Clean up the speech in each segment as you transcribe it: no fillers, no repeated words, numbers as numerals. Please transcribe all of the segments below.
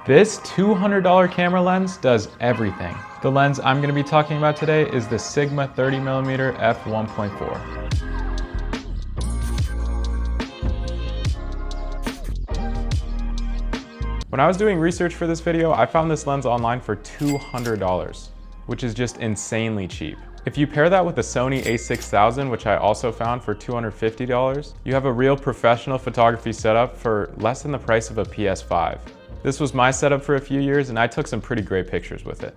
This $200 camera lens does everything. The lens I'm going to be talking about today is the Sigma 30mm f1.4. When I was doing research for this video, I found this lens online for $200, which is just insanely cheap. If you pair that with the Sony A6000, which I also found for $250, you have a real professional photography setup for less than the price of a PS5. This was my setup for a few years and I took some pretty great pictures with it.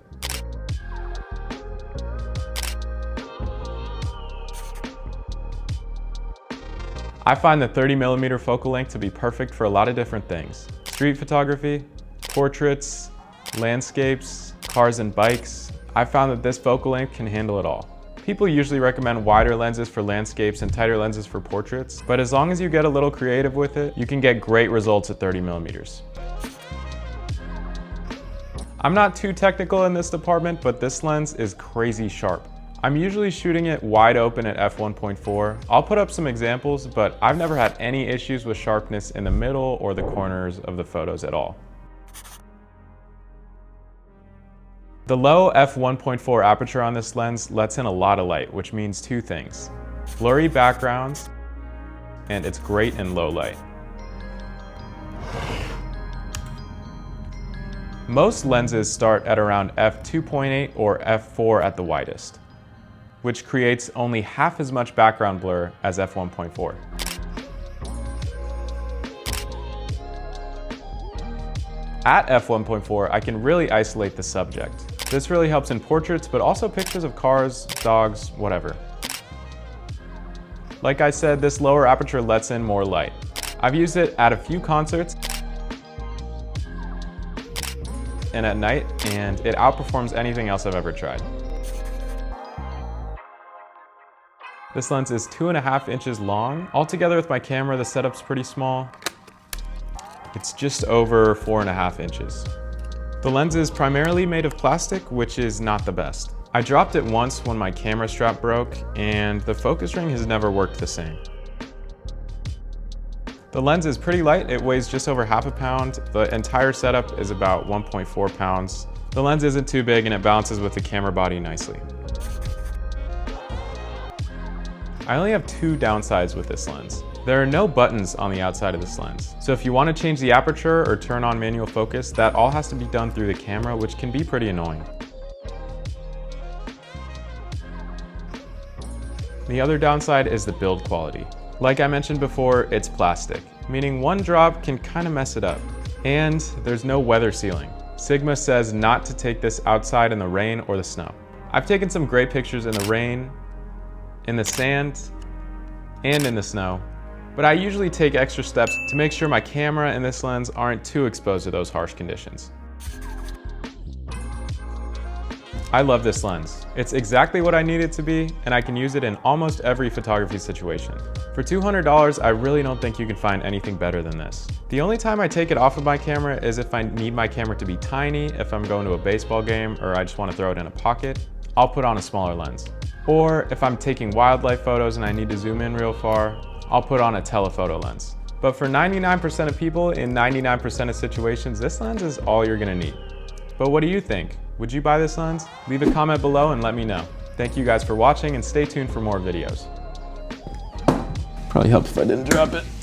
I find the 30mm focal length to be perfect for a lot of different things. Street photography, portraits, landscapes, cars and bikes. I found that this focal length can handle it all. People usually recommend wider lenses for landscapes and tighter lenses for portraits, but as long as you get a little creative with it, you can get great results at 30mm. I'm not too technical in this department, but this lens is crazy sharp. I'm usually shooting it wide open at f1.4. I'll put up some examples, but I've never had any issues with sharpness in the middle or the corners of the photos at all. The low f1.4 aperture on this lens lets in a lot of light, which means two things: blurry backgrounds, and it's great in low light. Most lenses start at around f2.8 or f4 at the widest, which creates only half as much background blur as f1.4. At f1.4, I can really isolate the subject. This really helps in portraits, but also pictures of cars, dogs, whatever. Like I said, this lower aperture lets in more light. I've used it at a few concerts and at night, and it outperforms anything else I've ever tried. This lens is 2.5 inches long. Altogether with my camera, the setup's pretty small. It's just over 4.5 inches. The lens is primarily made of plastic, which is not the best. I dropped it once when my camera strap broke, and the focus ring has never worked the same. The lens is pretty light. It weighs just over half a pound. The entire setup is about 1.4 pounds. The lens isn't too big and it balances with the camera body nicely. I only have two downsides with this lens. There are no buttons on the outside of this lens. So if you want to change the aperture or turn on manual focus, that all has to be done through the camera, which can be pretty annoying. The other downside is the build quality. Like I mentioned before, it's plastic, meaning one drop can kind of mess it up. And there's no weather sealing. Sigma says not to take this outside in the rain or the snow. I've taken some great pictures in the rain, in the sand, and in the snow, but I usually take extra steps to make sure my camera and this lens aren't too exposed to those harsh conditions. I love this lens. It's exactly what I need it to be, and I can use it in almost every photography situation. For $200, I really don't think you can find anything better than this. The only time I take it off of my camera is if I need my camera to be tiny, if I'm going to a baseball game, or I just want to throw it in a pocket, I'll put on a smaller lens. Or if I'm taking wildlife photos and I need to zoom in real far, I'll put on a telephoto lens. But for 99% of people in 99% of situations, this lens is all you're gonna need. But what do you think? Would you buy this lens? Leave a comment below and let me know. Thank you guys for watching and stay tuned for more videos. Probably helped if I didn't drop it.